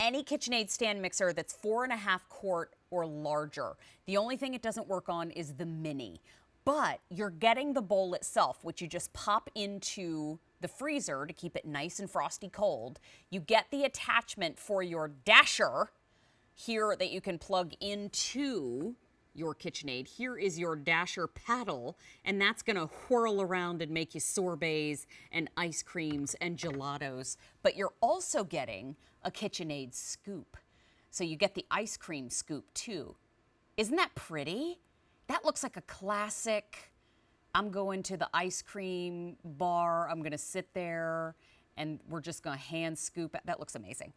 any KitchenAid stand mixer that's 4.5 quart or larger. The only thing it doesn't work on is the mini. But you're getting the bowl itself, which you just pop into the freezer to keep it nice and frosty cold. You get the attachment for your dasher here that you can plug into your KitchenAid. Here is your dasher paddle, and that's gonna whirl around and make you sorbets and ice creams and gelatos. But you're also getting a KitchenAid scoop. So you get the ice cream scoop too. Isn't that pretty? That looks like a classic, I'm going to the ice cream bar, I'm gonna sit there and we're just gonna hand scoop it. That looks amazing.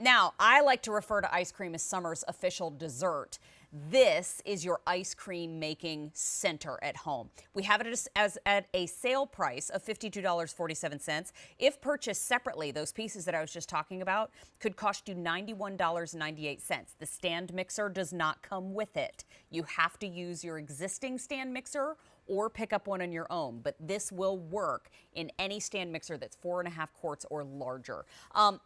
Now, I like to refer to ice cream as summer's official dessert. This is your ice cream making center at home. We have it as at a sale price of $52.47. If purchased separately, those pieces that I was just talking about could cost you $91.98. The stand mixer does not come with it. You have to use your existing stand mixer or pick up one on your own, but this will work in any stand mixer that's 4.5 quarts or larger.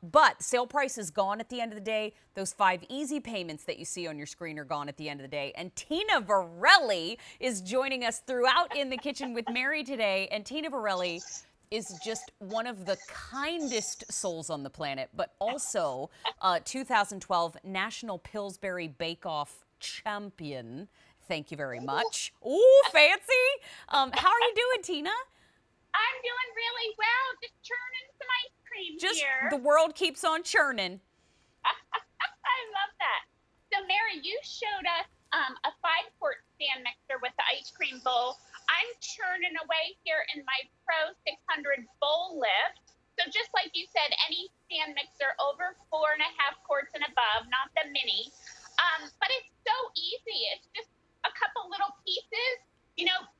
But sale price is gone at the end of the day. Those 5 easy payments that you see on your screen are gone at the end of the day. And Tina Varelli is joining us throughout In the Kitchen with Mary today. And Tina Varelli is just one of the kindest souls on the planet, but also 2012 National Pillsbury Bake Off champion. Thank you very much. Ooh, fancy. How are you doing, Tina? I'm doing really well. Just churning some ice cream here. The world keeps on churning. I love that. So, Mary, you showed us a 5-quart stand mixer with the ice cream bowl. I'm churning away here in my Pro 600 bowl lift. So just like you said, any stand mixer over 4.5 quarts and above, not the mini. But it's so easy. It's just a couple little pieces,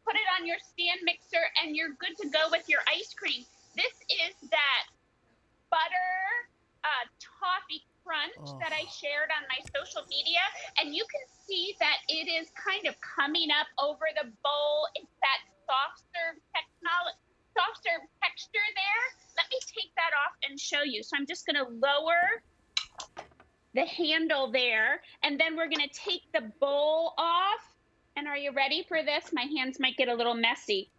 put it on your stand mixer and you're good to go with your ice cream. This is that butter toffee crunch that I shared on my social media. And you can see that it is kind of coming up over the bowl. It's that soft serve texture there. Let me take that off and show you. So I'm just going to lower the handle there, and then we're going to take the bowl off. And are you ready for this? My hands might get a little messy.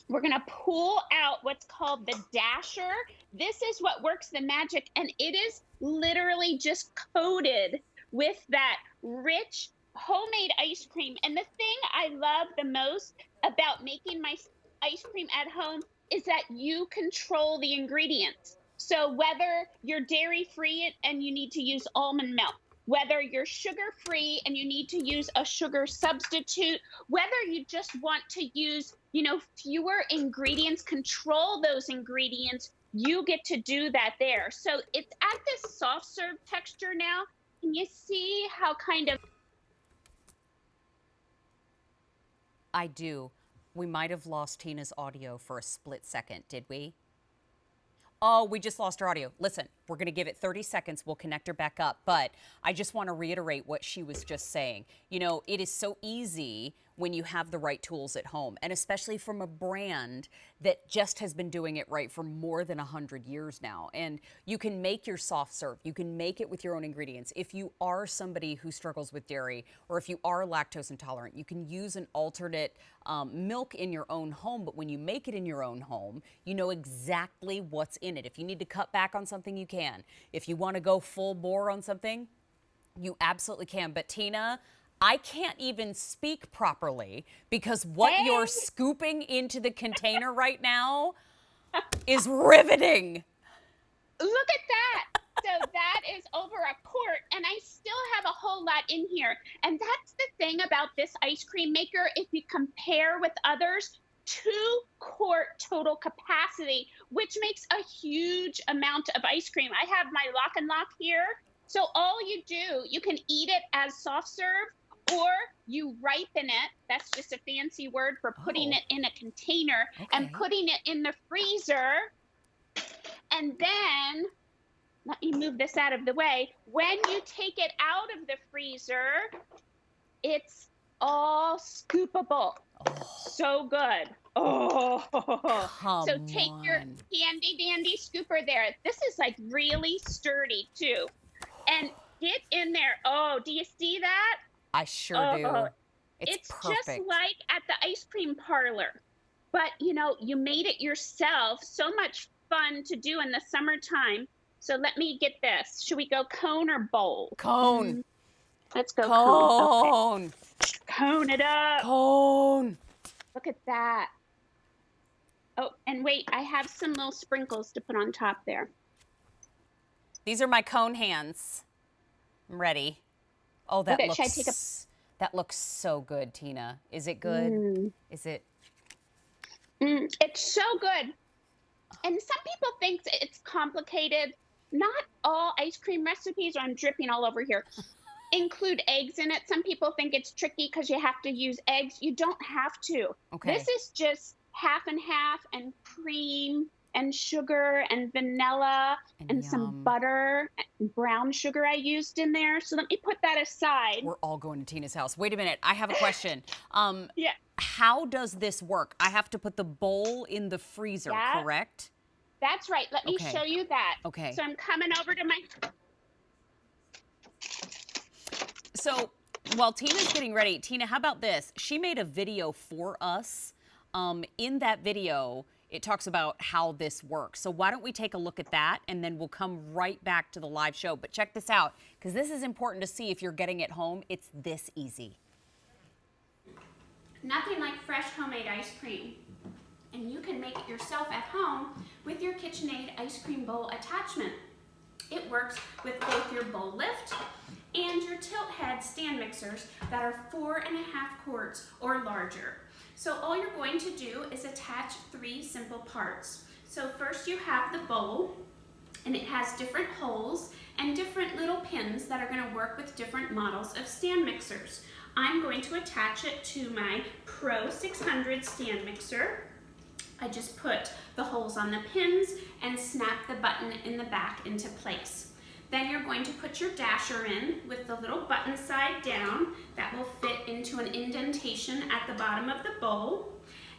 We're going to pull out what's called the dasher. This is what works the magic, and it is literally just coated with that rich homemade ice cream. And the thing I love the most about making my ice cream at home is that you control the ingredients. So whether you're dairy-free and you need to use almond milk, whether you're sugar-free and you need to use a sugar substitute, whether you just want to use, fewer ingredients, control those ingredients, you get to do that there. So it's at this soft serve texture now. Can you see how kind of... I do. We might have lost Tina's audio for a split second, did we? Oh, we just lost her audio. Listen, we're going to give it 30 seconds. We'll connect her back up. But I just want to reiterate what she was just saying. It is so easy when you have the right tools at home, and especially from a brand that just has been doing it right for more than 100 years now. And you can make your soft serve. You can make it with your own ingredients. If you are somebody who struggles with dairy, or if you are lactose intolerant, you can use an alternate milk in your own home. But when you make it in your own home, you know exactly what's in it. If you need to cut back on something, you can. If you want to go full bore on something, you absolutely can. But Tina, I can't even speak properly because what you're scooping into the container right now is riveting. Look at that. So that is over a quart, and I still have a whole lot in here. And that's the thing about this ice cream maker. If you compare with others, 2-quart total capacity, which makes a huge amount of ice cream. I have my lock and lock here. So all you do, you can eat it as soft serve, or you ripen it. That's just a fancy word for putting it in a container and putting it in the freezer. And then, let me move this out of the way. When you take it out of the freezer, it's all scoopable. So good. So take your handy dandy scooper there. This is like really sturdy too. in there. Oh, do you see that? I sure do. It's just perfect. like at the ice cream parlor. But you made it yourself. So much fun to do in the summertime. So let me get this. Should we go cone or bowl? Cone. Let's go cone. Okay. Cone. Cone it up. Cone. Look at that. Oh, and wait, I have some little sprinkles to put on top there. These are my cone hands. I'm ready. Oh, that Okay, looks should I take that looks so good, Tina. Is it good? Is it? It's so good. And some people think it's complicated. Not all ice cream recipes, I'm dripping all over here, include eggs in it. Some people think it's tricky because you have to use eggs. You don't have to. Okay. This is just half and half, and cream and sugar and vanilla and some butter and brown sugar I used in there. So let me put that aside. We're all going to Tina's house. Wait a minute. I have a question. Yeah. How does this work? I have to put the bowl in the freezer, correct? That's right. Let me show you that. Okay. So I'm coming over to my... So while Tina's getting ready, Tina, how about this? She made a video for us. In that video, it talks about how this works. So why don't we take a look at that, and then we'll come right back to the live show. But check this out, because this is important to see if you're getting it home. It's this easy. Nothing like fresh homemade ice cream. And you can make it yourself at home with your KitchenAid ice cream bowl attachment. It works with both your bowl lift and your tilt head stand mixers that are 4.5 quarts or larger. So all you're going to do is attach 3 simple parts. So first you have the bowl, and it has different holes and different little pins that are going to work with different models of stand mixers. I'm going to attach it to my Pro 600 stand mixer. I just put the holes on the pins and snap the button in the back into place. Then you're going to put your dasher in with the little button side down. That will fit into an indentation at the bottom of the bowl.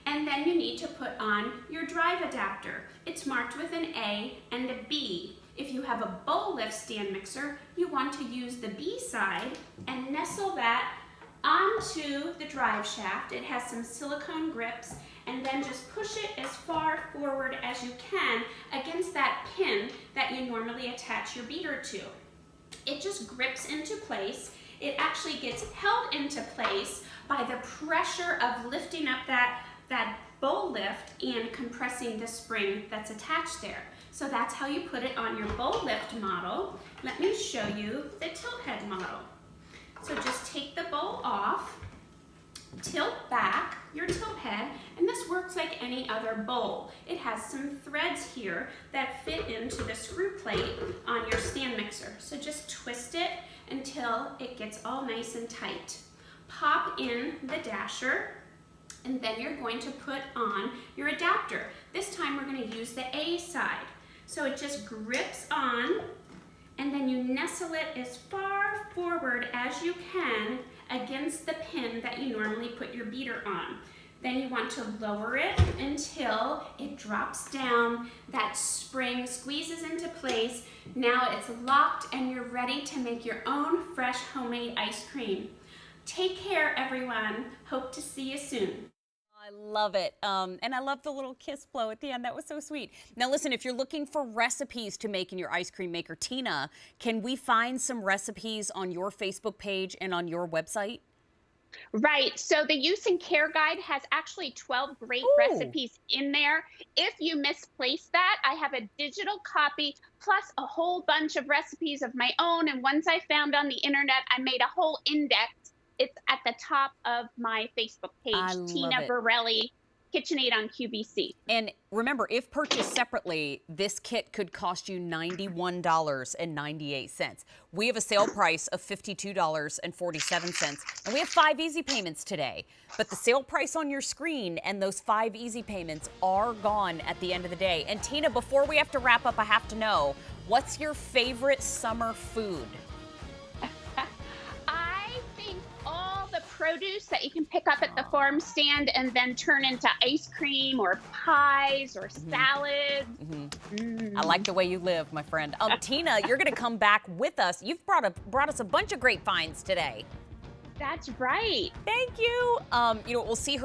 And then you need to put on your drive adapter. It's marked with an A and a B. If you have a bowl lift stand mixer, you want to use the B side and nestle that onto the drive shaft. It has some silicone grips, and then just push it as far forward as you can against that pin that you normally attach your beater to. It just grips into place. It actually gets held into place by the pressure of lifting up that bowl lift and compressing the spring that's attached there. So that's how you put it on your bowl lift model. Let me show you the tilt head model. So just take the bowl off, tilt back your tilt head, and this works like any other bowl. It has some threads here that fit into the screw plate on your stand mixer. So just twist it until it gets all nice and tight. Pop in the dasher, and then you're going to put on your adapter. This time we're going to use the A side. So it just grips on, and then you nestle it as far forward as you can against the pin that you normally put your beater on. Then you want to lower it until it drops down, that spring squeezes into place. Now it's locked and you're ready to make your own fresh homemade ice cream. Take care, everyone. Hope to see you soon. I love it. And I love the little kiss blow at the end. That was so sweet. Now listen, if you're looking for recipes to make in your ice cream maker, Tina, can we find some recipes on your Facebook page and on your website? Right. So the use and care guide has actually 12 great recipes in there. If you misplaced that, I have a digital copy plus a whole bunch of recipes of my own and ones I found on the internet. I made a whole index. It's at the top of my Facebook page, Tina Borelli, KitchenAid on QVC. And remember, if purchased separately, this kit could cost you $91.98. We have a sale price of $52.47, and we have 5 easy payments today. But the sale price on your screen and those 5 easy payments are gone at the end of the day. And Tina, before we have to wrap up, I have to know, what's your favorite summer food? produce that you can pick up at the farm stand and then turn into ice cream or pies or salads. I like the way you live, my friend. Tina, you're going to come back with us. You've brought us a bunch of great finds today. That's right. Thank you. We'll see her